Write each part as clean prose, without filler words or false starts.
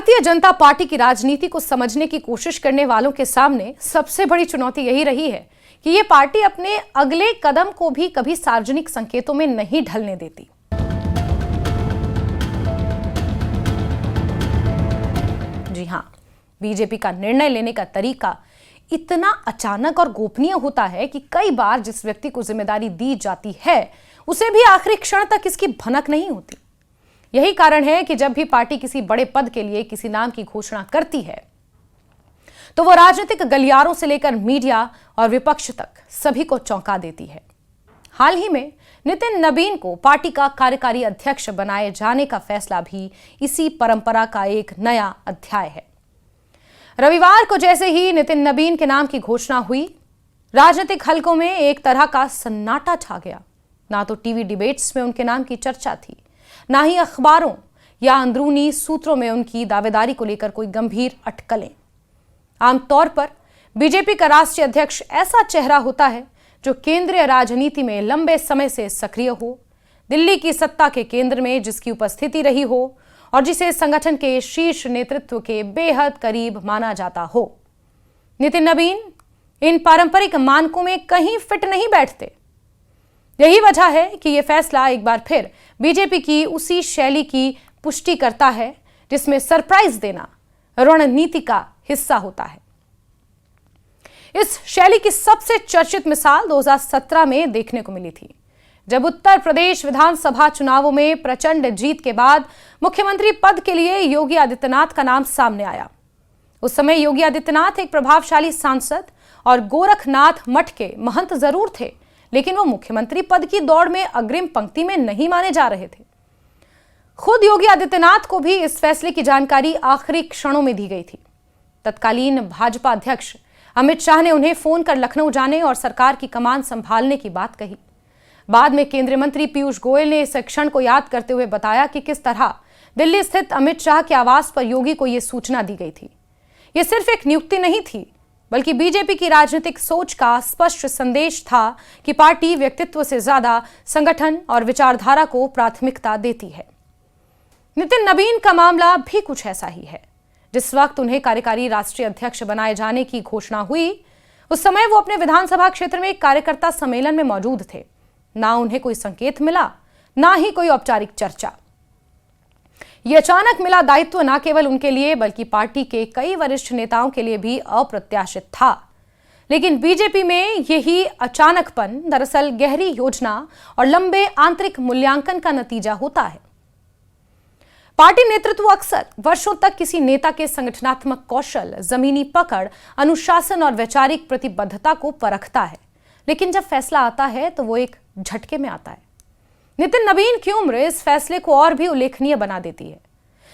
Bharatiya Janata party की राजनीति को समझने की कोशिश करने वालों के सामने सबसे बड़ी चुनौती यही रही है कि ये पार्टी अपने अगले कदम को भी कभी सार्वजनिक संकेतों में नहीं ढलने देती। जी हां, बीजेपी का निर्णय लेने का तरीका इतना अचानक और गोपनीय होता है कि कई बार जिस व्यक्ति को जिम्मेदारी दी जाती है उसे भी आखिरी क्षण तक इसकी भनक नहीं होती। यही कारण है कि जब भी पार्टी किसी बड़े पद के लिए किसी नाम की घोषणा करती है तो वो राजनीतिक गलियारों से लेकर मीडिया और विपक्ष तक सभी को चौंका देती है। हाल ही में नितिन नबीन को पार्टी का कार्यकारी अध्यक्ष बनाए जाने का फैसला भी इसी परंपरा का एक नया अध्याय है। रविवार को जैसे ही नितिन नबीन के नाम की घोषणा हुई, राजनीतिक हलकों में एक तरह का सन्नाटा छा गया। ना तो टीवी डिबेट्स में उनके नाम की चर्चा थी, ना ही अखबारों या अंदरूनी सूत्रों में उनकी दावेदारी को लेकर कोई गंभीर अटकलें। आमतौर पर बीजेपी का राष्ट्रीय अध्यक्ष ऐसा चेहरा होता है जो केंद्रीय राजनीति में लंबे समय से सक्रिय हो, दिल्ली की सत्ता के केंद्र में जिसकी उपस्थिति रही हो और जिसे संगठन के शीर्ष नेतृत्व के बेहद करीब माना जाता हो। नितिन नबीन इन पारंपरिक मानकों में कहीं फिट नहीं बैठते। यही वजह है कि यह फैसला एक बार फिर बीजेपी की उसी शैली की पुष्टि करता है जिसमें सरप्राइज देना रणनीति का हिस्सा होता है। इस शैली की सबसे चर्चित मिसाल 2017 में देखने को मिली थी, जब उत्तर प्रदेश विधानसभा चुनावों में प्रचंड जीत के बाद मुख्यमंत्री पद के लिए योगी आदित्यनाथ का नाम सामने आया। उस समय योगी आदित्यनाथ एक प्रभावशाली सांसद और गोरखनाथ मठ के महंत जरूर थे, लेकिन वो मुख्यमंत्री पद की दौड़ में अग्रिम पंक्ति में नहीं माने जा रहे थे। खुद योगी आदित्यनाथ को भी इस फैसले की जानकारी आखिरी क्षणों में दी गई थी। तत्कालीन भाजपा अध्यक्ष अमित शाह ने उन्हें फोन कर लखनऊ जाने और सरकार की कमान संभालने की बात कही। बाद में केंद्रीय मंत्री पीयूष गोयल ने इस क्षण को याद करते हुए बताया कि किस तरह दिल्ली स्थित अमित शाह के आवास पर योगी को यह सूचना दी गई थी। यह सिर्फ एक नियुक्ति नहीं थी, बल्कि बीजेपी की राजनीतिक सोच का स्पष्ट संदेश था कि पार्टी व्यक्तित्व से ज्यादा संगठन और विचारधारा को प्राथमिकता देती है। नितिन नबीन का मामला भी कुछ ऐसा ही है। जिस वक्त उन्हें कार्यकारी राष्ट्रीय अध्यक्ष बनाए जाने की घोषणा हुई, उस समय वो अपने विधानसभा क्षेत्र में एक कार्यकर्ता सम्मेलन में मौजूद थे। ना उन्हें कोई संकेत मिला, ना ही कोई औपचारिक चर्चा। यह अचानक मिला दायित्व न केवल उनके लिए बल्कि पार्टी के कई वरिष्ठ नेताओं के लिए भी अप्रत्याशित था। लेकिन बीजेपी में यही अचानकपन दरअसल गहरी योजना और लंबे आंतरिक मूल्यांकन का नतीजा होता है। पार्टी नेतृत्व अक्सर वर्षों तक किसी नेता के संगठनात्मक कौशल, जमीनी पकड़, अनुशासन और वैचारिक प्रतिबद्धता को परखता है, लेकिन जब फैसला आता है तो वो एक झटके में आता है। नितिन नबीन की उम्र इस फैसले को और भी उल्लेखनीय बना देती है।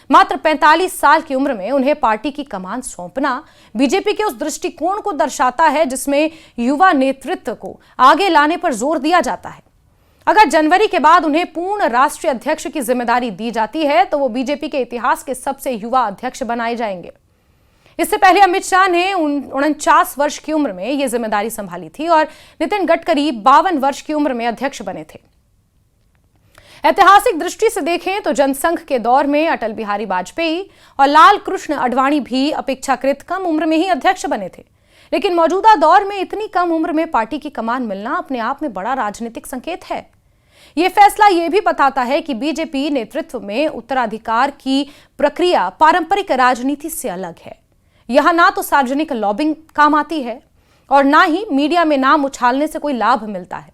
मात्र 45 साल की उम्र में उन्हें पार्टी की कमान सौंपना बीजेपी के उस दृष्टिकोण को दर्शाता है जिसमें युवा नेतृत्व को आगे लाने पर जोर दिया जाता है। अगर जनवरी के बाद उन्हें पूर्ण राष्ट्रीय अध्यक्ष की जिम्मेदारी दी जाती है तो वो बीजेपी के इतिहास के सबसे युवा अध्यक्ष बनाए जाएंगे। इससे पहले अमित शाह ने 49 वर्ष की उम्र में यह जिम्मेदारी संभाली थी और नितिन गडकरी 52 वर्ष की उम्र में अध्यक्ष बने थे। ऐतिहासिक दृष्टि से देखें तो जनसंघ के दौर में अटल बिहारी वाजपेयी और लाल कृष्ण आडवाणी भी अपेक्षाकृत कम उम्र में ही अध्यक्ष बने थे। लेकिन मौजूदा दौर में इतनी कम उम्र में पार्टी की कमान मिलना अपने आप में बड़ा राजनीतिक संकेत है। यह फैसला यह भी बताता है कि बीजेपी नेतृत्व में उत्तराधिकार की प्रक्रिया पारंपरिक राजनीति से अलग है। यहां ना तो सार्वजनिक लॉबिंग काम आती है और ना ही मीडिया में नाम उछालने से कोई लाभ मिलता है।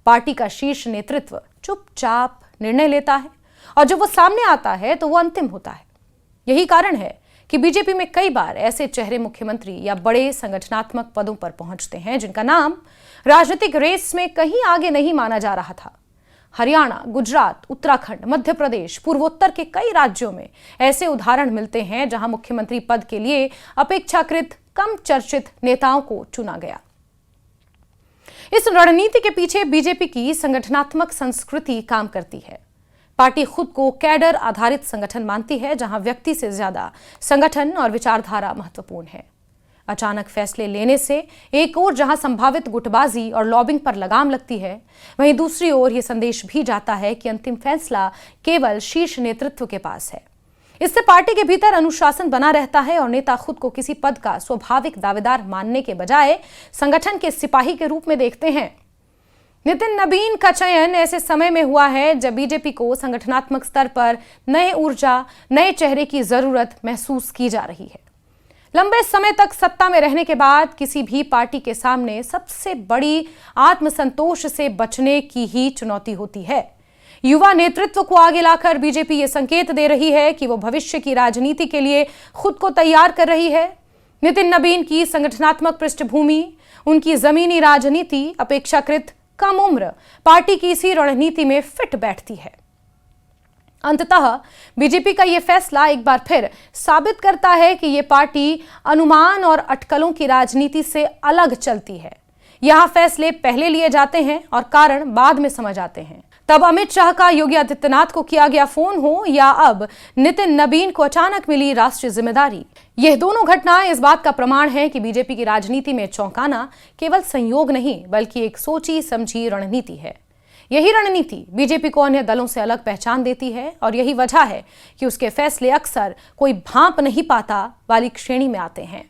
पार्टी का शीर्ष नेतृत्व चुपचाप निर्णय लेता है और जब वो सामने आता है तो वो अंतिम होता है। यही कारण है कि बीजेपी में कई बार ऐसे चेहरे मुख्यमंत्री या बड़े संगठनात्मक पदों पर पहुंचते हैं जिनका नाम राजनीतिक रेस में कहीं आगे नहीं माना जा रहा था। हरियाणा, गुजरात, उत्तराखंड, मध्य प्रदेश, पूर्वोत्तर के कई राज्यों में ऐसे उदाहरण मिलते हैं जहां मुख्यमंत्री पद के लिए अपेक्षाकृत कम चर्चित नेताओं को चुना गया। इस रणनीति के पीछे बीजेपी की संगठनात्मक संस्कृति काम करती है। पार्टी खुद को कैडर आधारित संगठन मानती है, जहां व्यक्ति से ज्यादा संगठन और विचारधारा महत्वपूर्ण है। अचानक फैसले लेने से एक ओर जहां संभावित गुटबाजी और लॉबिंग पर लगाम लगती है, वहीं दूसरी ओर यह संदेश भी जाता है कि अंतिम फैसला केवल शीर्ष नेतृत्व के पास है। इससे पार्टी के भीतर अनुशासन बना रहता है और नेता खुद को किसी पद का स्वाभाविक दावेदार मानने के बजाय संगठन के सिपाही के रूप में देखते हैं। नितिन नबीन का चयन ऐसे समय में हुआ है जब बीजेपी को संगठनात्मक स्तर पर नए ऊर्जा, नए चेहरे की जरूरत महसूस की जा रही है। लंबे समय तक सत्ता में रहने के बाद किसी भी पार्टी के सामने सबसे बड़ी आत्मसंतोष से बचने की ही चुनौती होती है। युवा नेतृत्व को आगे लाकर बीजेपी ये संकेत दे रही है कि वो भविष्य की राजनीति के लिए खुद को तैयार कर रही है। नितिन नबीन की संगठनात्मक पृष्ठभूमि, उनकी जमीनी राजनीति अपेक्षाकृत कम उम्र पार्टी की इसी रणनीति में फिट बैठती है। अंततः बीजेपी का यह फैसला एक बार फिर साबित करता है कि यह पार्टी अनुमान और अटकलों की राजनीति से अलग चलती है। यहां फैसले पहले लिए जाते हैं और कारण बाद में समझ आते हैं। तब अमित शाह का योगी आदित्यनाथ को किया गया फोन हो या अब नितिन नबीन को अचानक मिली राष्ट्रीय जिम्मेदारी, यह दोनों घटनाएं इस बात का प्रमाण है कि बीजेपी की राजनीति में चौंकाना केवल संयोग नहीं बल्कि एक सोची समझी रणनीति है। यही रणनीति बीजेपी को अन्य दलों से अलग पहचान देती है और यही वजह है कि उसके फैसले अक्सर कोई भांप नहीं पाता वाली श्रेणी में आते हैं।